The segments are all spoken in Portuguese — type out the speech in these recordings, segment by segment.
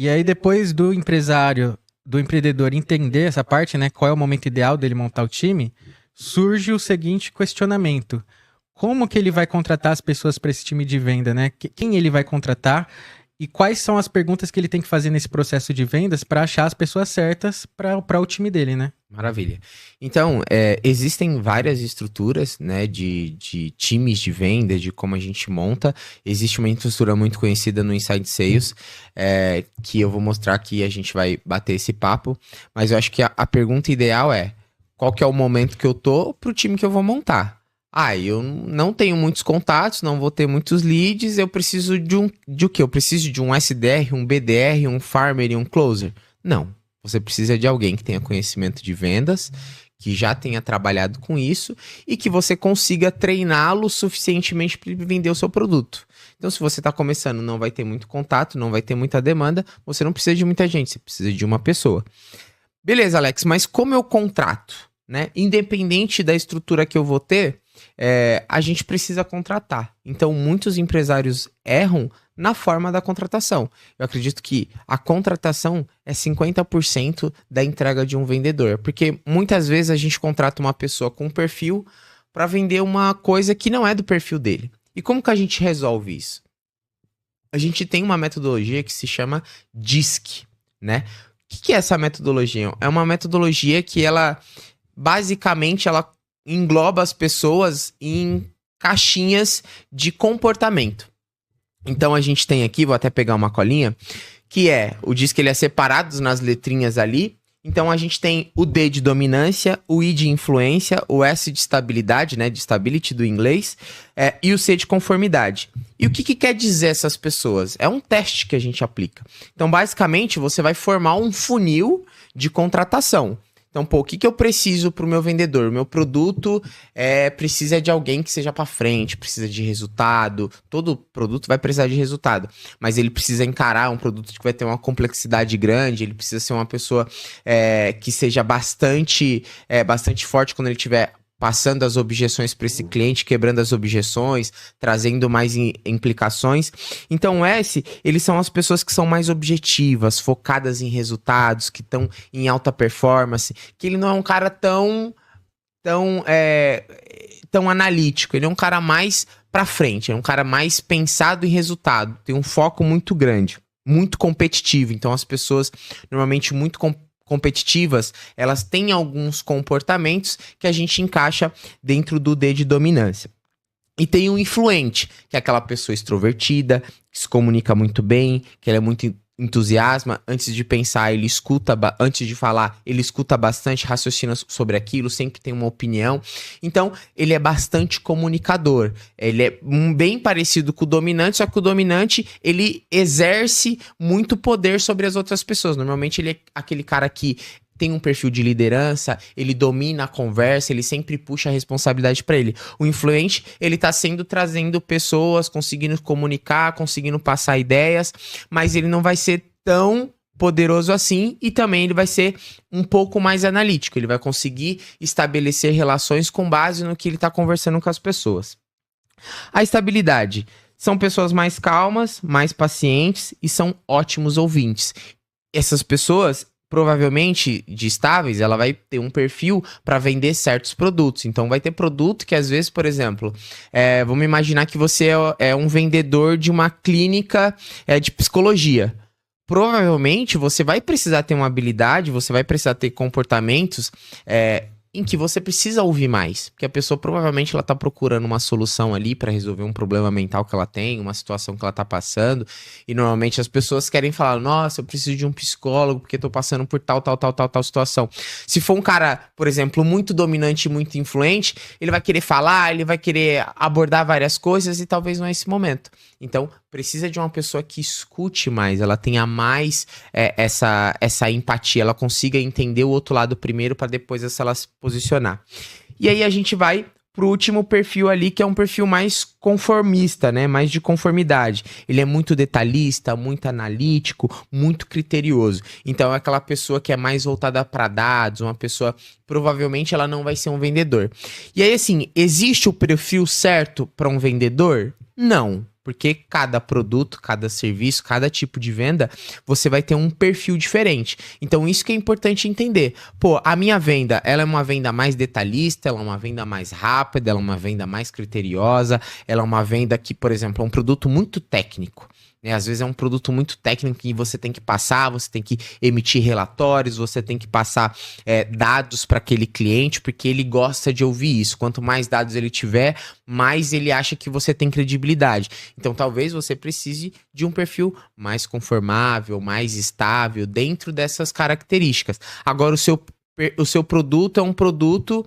E aí, depois do empresário, do empreendedor entender essa parte, né? Qual é o momento ideal dele montar o time, surge o seguinte questionamento. Como que ele vai contratar as pessoas para esse time de venda, né? Quem ele vai contratar e quais são as perguntas que ele tem que fazer nesse processo de vendas para achar as pessoas certas para o time dele, né? Maravilha. Então, existem várias estruturas, né, de times de venda, de como a gente monta. Existe uma estrutura muito conhecida no Inside Sales, que eu vou mostrar aqui, a gente vai bater esse papo. Mas eu acho que a pergunta ideal é, qual que é o momento que eu tô pro time que eu vou montar? Eu não tenho muitos contatos, não vou ter muitos leads, eu preciso de o quê? Eu preciso de um SDR, um BDR, um farmer e um closer? Não. Você precisa de alguém que tenha conhecimento de vendas, que já tenha trabalhado com isso e que você consiga treiná-lo suficientemente para ele vender o seu produto. Então, se você está começando, não vai ter muito contato, não vai ter muita demanda, você não precisa de muita gente, você precisa de uma pessoa. Beleza, Alex, mas como eu contrato, né? Independente da estrutura que eu vou ter, a gente precisa contratar. Então, muitos empresários erram na forma da contratação. Eu acredito que a contratação é 50% da entrega de um vendedor, porque muitas vezes a gente contrata uma pessoa com um perfil para vender uma coisa que não é do perfil dele. E como que a gente resolve isso? A gente tem uma metodologia que se chama DISC, né? O que é essa metodologia? É uma metodologia que basicamente, ela engloba as pessoas em caixinhas de comportamento. Então a gente tem aqui, vou até pegar uma colinha, que o DISC, ele é separado nas letrinhas ali. Então a gente tem o D de dominância, o I de influência, o S de estabilidade, né, de stability do inglês, e o C de conformidade. E o que quer dizer essas pessoas? É um teste que a gente aplica. Então basicamente você vai formar um funil de contratação. Então, o que eu preciso para o meu vendedor? O meu produto precisa de alguém que seja para frente, precisa de resultado. Todo produto vai precisar de resultado, mas ele precisa encarar um produto que vai ter uma complexidade grande, ele precisa ser uma pessoa que seja bastante forte quando ele tiver passando as objeções para esse cliente, quebrando as objeções, trazendo mais implicações. Então, eles são as pessoas que são mais objetivas, focadas em resultados, que estão em alta performance, que ele não é um cara tão analítico, ele é um cara mais para frente, é um cara mais pensado em resultado, tem um foco muito grande, muito competitivo. Então, as pessoas normalmente muito competitivas, elas têm alguns comportamentos que a gente encaixa dentro do D de dominância. E tem um influente, que é aquela pessoa extrovertida, que se comunica muito bem, que ela é muito entusiasma, antes de pensar, ele escuta, antes de falar, ele escuta bastante, raciocina sobre aquilo, sempre tem uma opinião. Então, ele é bastante comunicador. Ele é bem parecido com o dominante, só que o dominante, ele exerce muito poder sobre as outras pessoas. Normalmente, ele é aquele cara que tem um perfil de liderança, ele domina a conversa, ele sempre puxa a responsabilidade para ele. O influente, ele tá trazendo pessoas, conseguindo comunicar, conseguindo passar ideias, mas ele não vai ser tão poderoso assim, e também ele vai ser um pouco mais analítico, ele vai conseguir estabelecer relações com base no que ele tá conversando com as pessoas. A estabilidade. São pessoas mais calmas, mais pacientes e são ótimos ouvintes. Essas pessoas, provavelmente de estáveis, ela vai ter um perfil para vender certos produtos. Então vai ter produto que às vezes, por exemplo, vamos imaginar que você é um vendedor de uma clínica de psicologia. Provavelmente você vai precisar ter uma habilidade, você vai precisar ter comportamentos em que você precisa ouvir mais, porque a pessoa provavelmente ela tá procurando uma solução ali para resolver um problema mental que ela tem, uma situação que ela tá passando, e normalmente as pessoas querem falar, nossa, eu preciso de um psicólogo porque tô passando por tal situação. Se for um cara, por exemplo, muito dominante, muito influente, ele vai querer falar, ele vai querer abordar várias coisas e talvez não é esse momento. Então, precisa de uma pessoa que escute mais, ela tenha mais essa empatia, ela consiga entender o outro lado primeiro para depois ela se posicionar. E aí a gente vai pro último perfil ali, que é um perfil mais conformista, né? Mais de conformidade. Ele é muito detalhista, muito analítico, muito criterioso. Então é aquela pessoa que é mais voltada para dados, uma pessoa, provavelmente ela não vai ser um vendedor. E aí assim, existe o perfil certo para um vendedor? Não. Porque cada produto, cada serviço, cada tipo de venda, você vai ter um perfil diferente. Então, isso que é importante entender. Pô, a minha venda, ela é uma venda mais detalhista, ela é uma venda mais rápida, ela é uma venda mais criteriosa, ela é uma venda que, por exemplo, é um produto muito técnico. Né? Às vezes é um produto muito técnico que você tem que passar, você tem que emitir relatórios, você tem que passar dados para aquele cliente, porque ele gosta de ouvir isso. Quanto mais dados ele tiver, mais ele acha que você tem credibilidade. Então talvez você precise de um perfil mais conformável, mais estável, dentro dessas características. Agora, o seu produto é um produto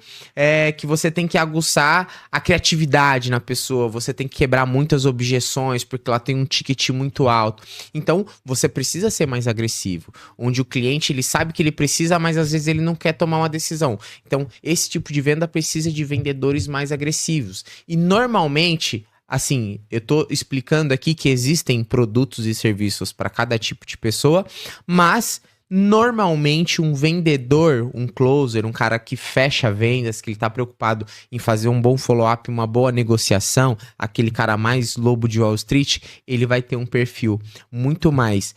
que você tem que aguçar a criatividade na pessoa, você tem que quebrar muitas objeções, porque ela tem um ticket muito alto. Então, você precisa ser mais agressivo, onde o cliente ele sabe que ele precisa, mas às vezes ele não quer tomar uma decisão. Então, esse tipo de venda precisa de vendedores mais agressivos. E normalmente, assim, eu tô explicando aqui que existem produtos e serviços para cada tipo de pessoa, mas normalmente um vendedor, um closer, um cara que fecha vendas, que ele tá preocupado em fazer um bom follow-up, uma boa negociação, aquele cara mais lobo de Wall Street, ele vai ter um perfil muito mais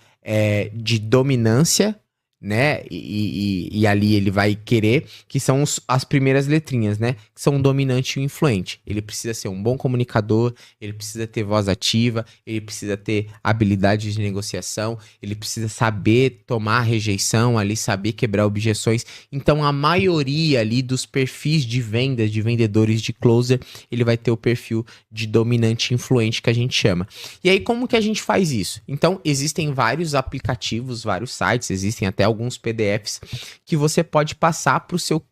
de dominância, né? E ali ele vai querer, que são as primeiras letrinhas, né? Que são o dominante e o influente. Ele precisa ser um bom comunicador, ele precisa ter voz ativa, ele precisa ter habilidade de negociação, ele precisa saber tomar rejeição ali, saber quebrar objeções. Então a maioria ali dos perfis de vendas, de vendedores de closer, ele vai ter o perfil de dominante e influente que a gente chama. E aí como que a gente faz isso? Então existem vários aplicativos, vários sites, existem até alguns PDFs que você pode passar pro seu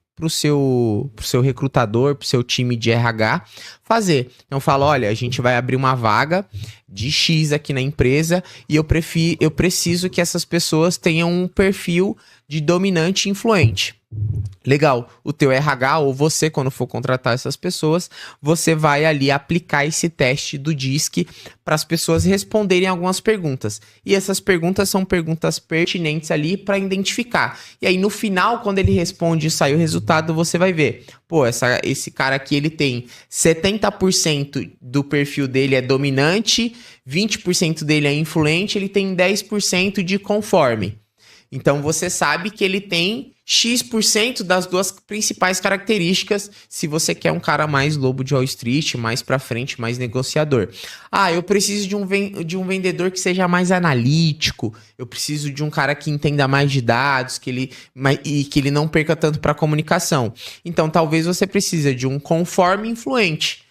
recrutador, pro seu time de RH fazer. Então fala, olha, a gente vai abrir uma vaga de X aqui na empresa e eu preciso que essas pessoas tenham um perfil de dominante e influente. Legal, o teu RH ou você, quando for contratar essas pessoas, você vai ali aplicar esse teste do DISC para as pessoas responderem algumas perguntas. E essas perguntas são perguntas pertinentes ali para identificar. E aí no final, quando ele responde e sai o resultado, você vai ver, pô, esse cara aqui ele tem 70% do perfil dele é dominante, 20% dele é influente, ele tem 10% de conforme. Então você sabe que ele tem X% das duas principais características se você quer um cara mais lobo de Wall Street, mais pra frente, mais negociador. Ah, eu preciso de um vendedor que seja mais analítico, eu preciso de um cara que entenda mais de dados, que ele não perca tanto pra comunicação. Então talvez você precise de um conforme influente.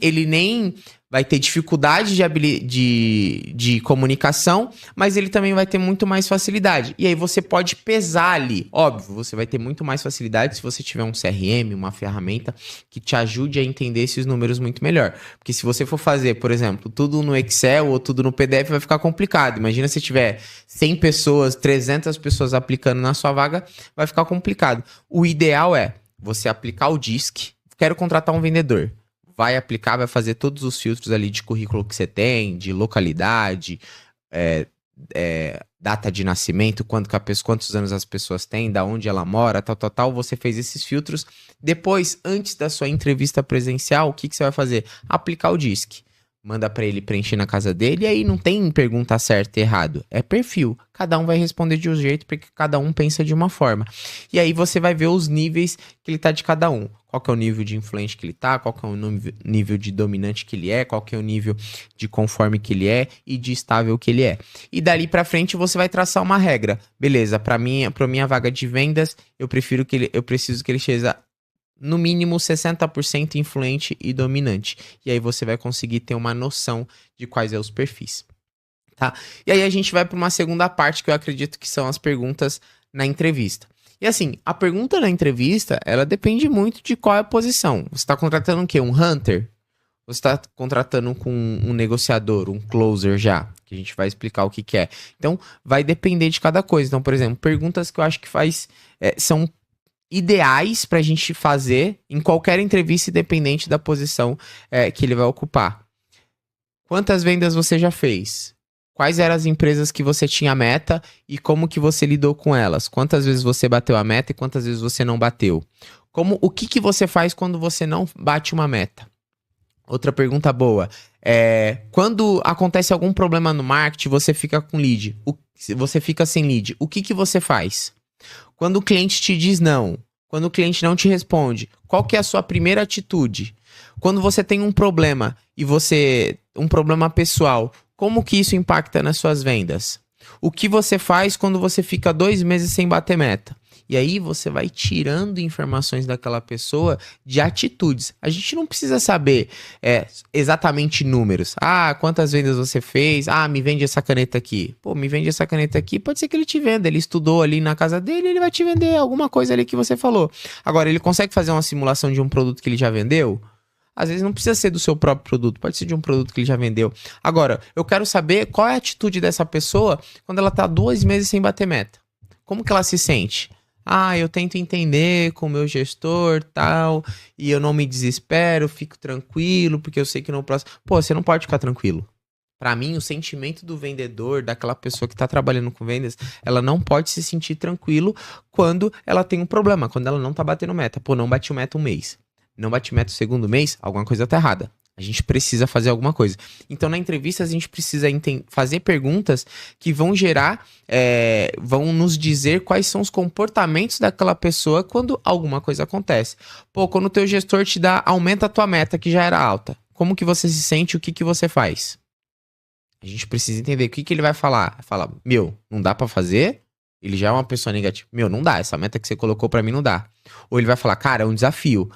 Ele nem vai ter dificuldade de comunicação, mas ele também vai ter muito mais facilidade. E aí você pode pesar ali. Óbvio, você vai ter muito mais facilidade se você tiver um CRM, uma ferramenta que te ajude a entender esses números muito melhor. Porque se você for fazer, por exemplo, tudo no Excel ou tudo no PDF, vai ficar complicado. Imagina se tiver 100 pessoas, 300 pessoas aplicando na sua vaga, vai ficar complicado. O ideal é você aplicar o DISC. Quero contratar um vendedor. Vai aplicar, vai fazer todos os filtros ali de currículo que você tem, de localidade, data de nascimento, quantos anos as pessoas têm, da onde ela mora, tal. Você fez esses filtros. Depois, antes da sua entrevista presencial, o que você vai fazer? Aplicar o DISC. Manda para ele preencher na casa dele e aí não tem pergunta certa e errado. É perfil. Cada um vai responder de um jeito porque cada um pensa de uma forma. E aí você vai ver os níveis que ele tá de cada um. Qual que é o nível de influente que ele tá, qual que é o nível de dominante que ele é, qual que é o nível de conforme que ele é e de estável que ele é. E dali pra frente você vai traçar uma regra. Beleza, pra minha vaga de vendas, eu preciso que ele seja no mínimo 60% influente e dominante. E aí você vai conseguir ter uma noção de quais são os perfis. Tá? E aí a gente vai para uma segunda parte que eu acredito que são as perguntas na entrevista. E assim, a pergunta na entrevista, ela depende muito de qual é a posição. Você está contratando o quê? Um hunter? Você está contratando com um negociador, um closer já? Que a gente vai explicar o que é. Então, vai depender de cada coisa. Então, por exemplo, perguntas que eu acho que são ideais para a gente fazer em qualquer entrevista, independente da posição que ele vai ocupar. Quantas vendas você já fez? Quais eram as empresas que você tinha meta e como que você lidou com elas? Quantas vezes você bateu a meta e quantas vezes você não bateu? O que você faz quando você não bate uma meta? Outra pergunta boa. Quando acontece algum problema no marketing, você fica com lead. Você fica sem lead. O que você faz? Quando o cliente te diz não, quando o cliente não te responde, qual que é a sua primeira atitude? Quando você tem um problema um problema pessoal, como que isso impacta nas suas vendas? O que você faz quando você fica 2 meses sem bater meta? E aí você vai tirando informações daquela pessoa de atitudes. A gente não precisa saber exatamente números. Ah, quantas vendas você fez? Ah, me vende essa caneta aqui. Pô, me vende essa caneta aqui. Pode ser que ele te venda. Ele estudou ali na casa dele, ele vai te vender alguma coisa ali que você falou. Agora, ele consegue fazer uma simulação de um produto que ele já vendeu? Às vezes não precisa ser do seu próprio produto, pode ser de um produto que ele já vendeu. Agora, eu quero saber qual é a atitude dessa pessoa quando ela tá 2 meses sem bater meta. Como que ela se sente? Ah, eu tento entender com o meu gestor, tal, e eu não me desespero, fico tranquilo, porque eu sei que no próximo... Pô, você não pode ficar tranquilo. Pra mim, o sentimento do vendedor, daquela pessoa que tá trabalhando com vendas, ela não pode se sentir tranquilo quando ela tem um problema, quando ela não tá batendo meta. Pô, não bati meta um mês. Não bati meta o segundo mês, alguma coisa tá errada. A gente precisa fazer alguma coisa. Então, na entrevista, a gente precisa fazer perguntas que vão gerar, vão nos dizer quais são os comportamentos daquela pessoa quando alguma coisa acontece. Pô, quando o teu gestor te aumenta a tua meta, que já era alta, como que você se sente, o que você faz? A gente precisa entender o que ele vai falar. Fala, meu, não dá pra fazer? Ele já é uma pessoa negativa. Meu, não dá, essa meta que você colocou pra mim não dá. Ou ele vai falar, cara, é um desafio.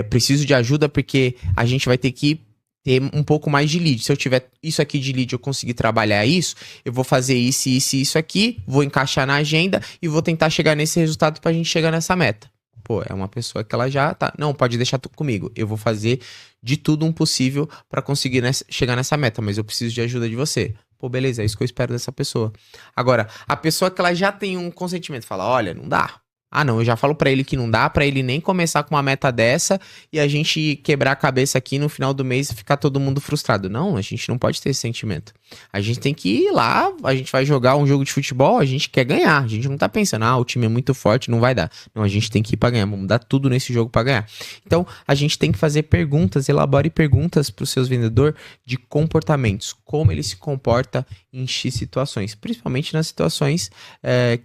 Preciso de ajuda porque a gente vai ter que ter um pouco mais de lead. Se eu tiver isso aqui de lead, eu conseguir trabalhar isso, eu vou fazer isso aqui, vou encaixar na agenda e vou tentar chegar nesse resultado pra gente chegar nessa meta. Pô, é uma pessoa que ela já tá... Não, pode deixar tudo comigo. Eu vou fazer de tudo um possível pra conseguir chegar nessa meta, mas eu preciso de ajuda de você. Pô, beleza, é isso que eu espero dessa pessoa. Agora, a pessoa que ela já tem um consentimento, fala, olha, não dá. Ah, não, eu já falo pra ele que não dá pra ele nem começar com uma meta dessa e a gente quebrar a cabeça aqui no final do mês e ficar todo mundo frustrado. Não, a gente não pode ter esse sentimento. A gente tem que ir lá, a gente vai jogar um jogo de futebol, a gente quer ganhar. A gente não tá pensando, o time é muito forte, não vai dar. Não, a gente tem que ir pra ganhar, vamos dar tudo nesse jogo pra ganhar. Então, a gente tem que fazer perguntas, elabore perguntas pros seus vendedores de comportamentos. Como ele se comporta em X situações, principalmente nas situações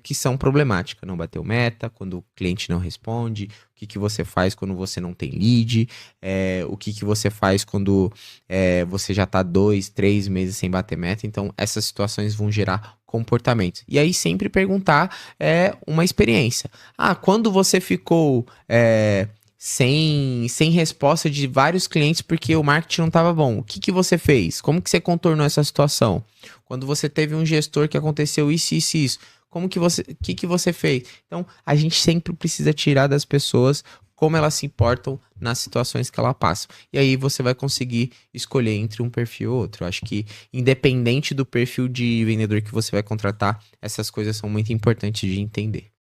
que são problemáticas. Não bateu meta, quando o cliente não responde, o que você faz quando você não tem lead, o que você faz quando você já tá 2, 3 meses sem bater meta. Então, essas situações vão gerar comportamentos. E aí, sempre perguntar uma experiência. Quando você ficou sem resposta de vários clientes porque o marketing não estava bom, o que você fez? Como que você contornou essa situação? Quando você teve um gestor que aconteceu isso, o que você fez? Então, a gente sempre precisa tirar das pessoas como elas se importam nas situações que ela passa. E aí você vai conseguir escolher entre um perfil ou outro. Eu acho que, independente do perfil de vendedor que você vai contratar, essas coisas são muito importantes de entender.